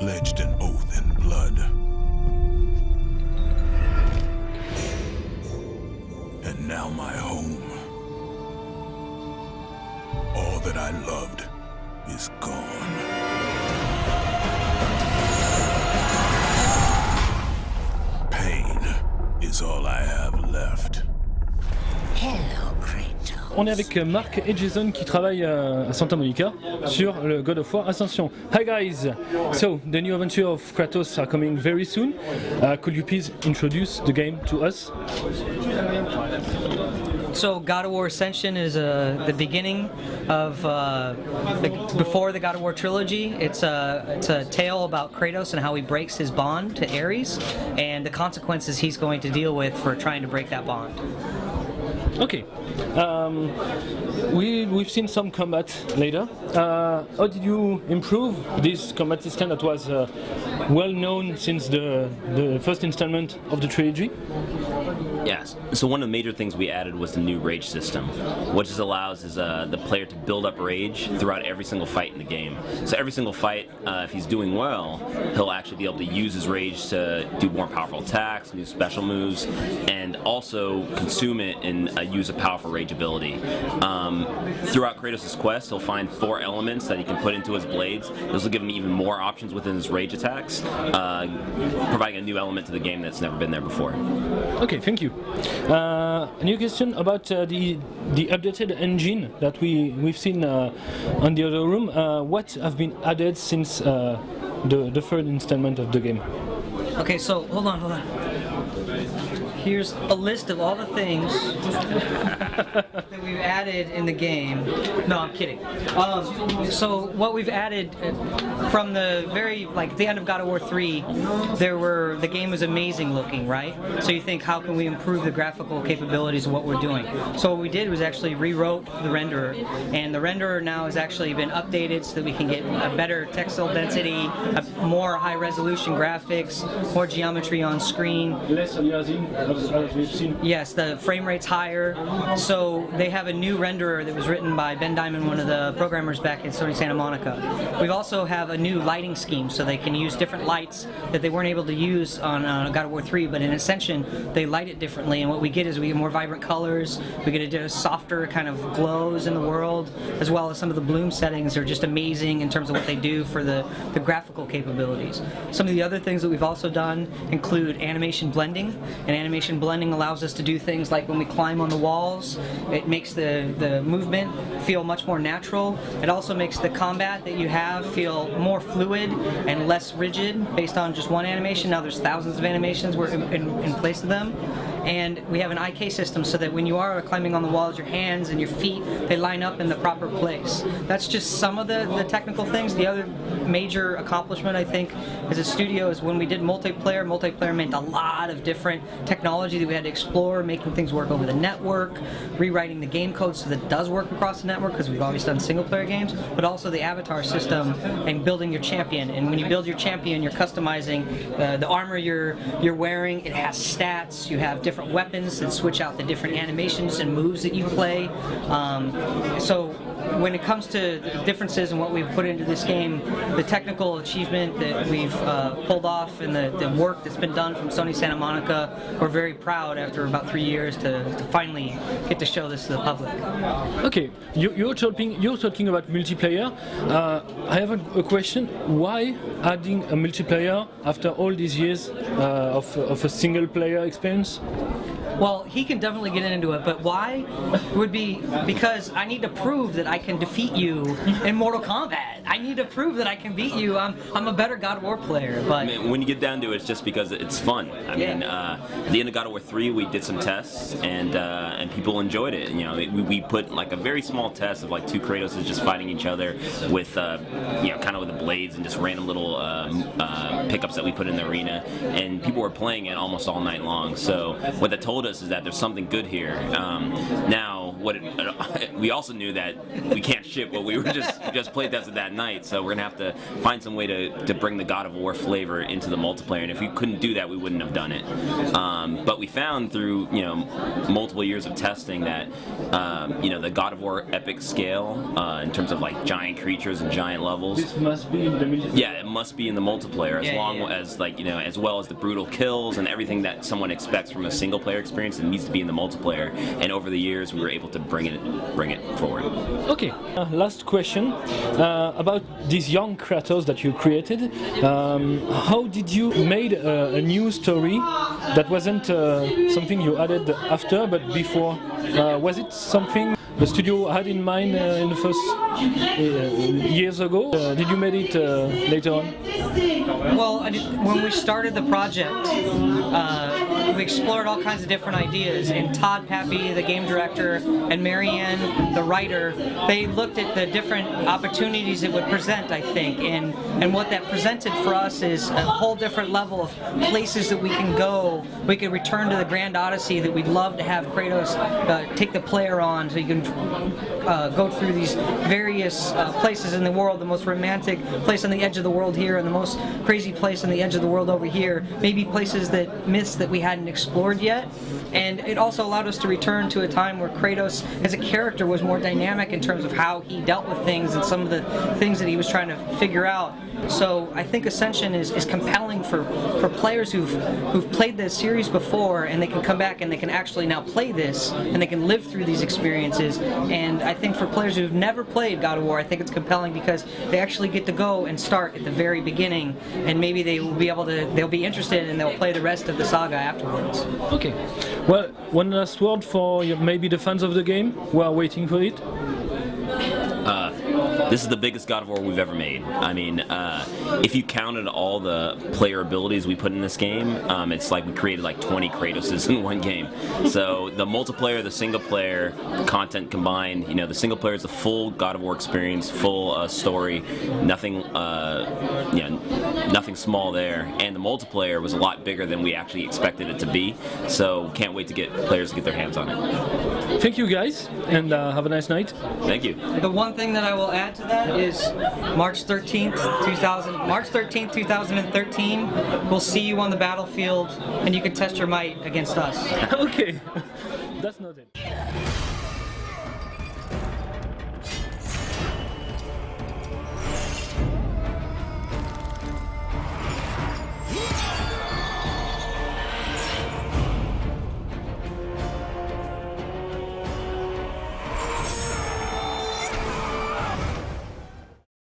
pledged an oath in blood. And now my home. All that I loved is gone. Pain is all I have left. Hello, Kratos. On est avec Marc et Jason qui travaillent à Santa Monica sur le God of War Ascension. Hi guys! So, the new adventure of Kratos are coming very soon. Could you please introduce the game to us? So God of War Ascension is the beginning of before the God of War trilogy. It's a tale about Kratos and how he breaks his bond to Ares and the consequences he's going to deal with for trying to break that bond. Okay. We've seen some combat later. How did you improve this combat system that was well known since the first installment of the trilogy? Yes. So one of the major things we added was the new rage system. What this allows is the player to build up rage throughout every single fight in the game. So every single fight, if he's doing well, he'll actually be able to use his rage to do more powerful attacks, new special moves, and also consume it and use a powerful rage ability. Throughout Kratos' quest, he'll find 4 elements that he can put into his blades. This will give him even more options within his rage attacks, providing a new element to the game that's never been there before. Okay, thank you. A new question about the updated engine that we've seen on the other room. What have been added since the third installment of the game? Okay, so hold on. Here's a list of all the things that we've added in the game. No, I'm kidding. So what we've added from the the end of God of War 3, the game was amazing looking, right? So you think, how can we improve the graphical capabilities of what we're doing? So what we did was actually rewrote the renderer, and the renderer now has actually been updated so that we can get a better textile density, more high resolution graphics, more geometry on screen. Less aliasing, as we've seen. Yes, the frame rate's higher. So they have a new renderer that was written by Ben Diamond, one of the programmers back at Sony Santa Monica. We also have a new lighting scheme, so they can use different lights that they weren't able to use on God of War 3, but in Ascension, they light it differently, and what we get is we get more vibrant colors, we get a softer kind of glows in the world, as well as some of the bloom settings are just amazing in terms of what they do for the graphical capabilities. Some of the other things that we've also done include animation blending, and animation blending allows us to do things like when we climb on the walls, it makes the movement feel much more natural. It also makes the combat that you have feel more fluid and less rigid based on just one animation. Now there's thousands of animations in place of them. And we have an IK system so that when you are climbing on the walls, your hands and your feet, they line up in the proper place. That's just some of the technical things. The other major accomplishment, I think, as a studio is when we did multiplayer. Multiplayer meant a lot of different technology that we had to explore, making things work over the network, rewriting the game code so that it does work across the network, because we've always done single-player games, but also the avatar system and building your champion. And when you build your champion, you're customizing the armor you're wearing. It has stats. You have different weapons that switch out the different animations and moves that you play. So when it comes to differences in what we've put into this game, the technical achievement that we've pulled off and the work that's been done from Sony Santa Monica, we're very proud after about 3 years to finally get to show this to the public. Okay, you're talking about multiplayer. I have a question. Why adding a multiplayer after all these years of a single player experience? Well, he can definitely get into it, but why would be because I need to prove that I can defeat you in Mortal Kombat. I need to prove that I can beat you. I'm a better God of War player, but I mean, when you get down to it, it's just because it's fun. I mean, at the end of God of War 3, we did some tests, and people enjoyed it. You know, we put like a very small test of like 2 Kratoses just fighting each other with, kind of with the blades and just random little pickups that we put in the arena, and people were playing it almost all night long. So what that told us is that there's something good here. Now, we also knew that we can't ship what we were just play tested that night. So we're gonna have to find some way to bring the God of War flavor into the multiplayer. And if we couldn't do that, we wouldn't have done it. But we found through multiple years of testing that the God of War epic scale in terms of like giant creatures and giant levels. This must be in the multiplayer. Yeah, it must be in the multiplayer as as well as the brutal kills and everything that someone expects from a single player experience. It needs to be in the multiplayer. And over the years, we were able to bring it forward. Okay, last question about these young Kratos that you created. How did you made a new story that wasn't something you added after, but before? Was it something the studio had in mind in the first years ago? Did you made it later on? Well, when we started the project, we explored all kinds of different ideas, and Todd Pappy, the game director, and Marianne, the writer, they looked at the different opportunities it would present, I think, and what that presented for us is a whole different level of places that we can go. We could return to the Grand Odyssey that we'd love to have Kratos take the player on, so you can go through these various places in the world, the most romantic place on the edge of the world here, and the most crazy place on the edge of the world over here, maybe places that myths that we hadn't explored yet. And it also allowed us to return to a time where Kratos as a character was more dynamic in terms of how he dealt with things and some of the things that he was trying to figure out. So I think Ascension is compelling for players who've played this series before, and they can come back and they can actually now play this and they can live through these experiences. And I think for players who've never played God of War, I think it's compelling because they actually get to go and start at the very beginning, and maybe they'll be interested and they'll play the rest of the saga afterwards. Okay. Well, one last word for maybe the fans of the game who are waiting for it. This is the biggest God of War we've ever made. I mean, if you counted all the player abilities we put in this game, it's like we created like 20 Kratoses in one game. So the multiplayer, the single player content combined, the single player is a full God of War experience, full story, nothing small there. And the multiplayer was a lot bigger than we actually expected it to be. So can't wait to get players to get their hands on it. Thank you guys, and have a nice night. Thank you. The one thing that I will add to that is March 13th, 2013, we'll see you on the battlefield, and you can test your might against us. Okay, that's not it.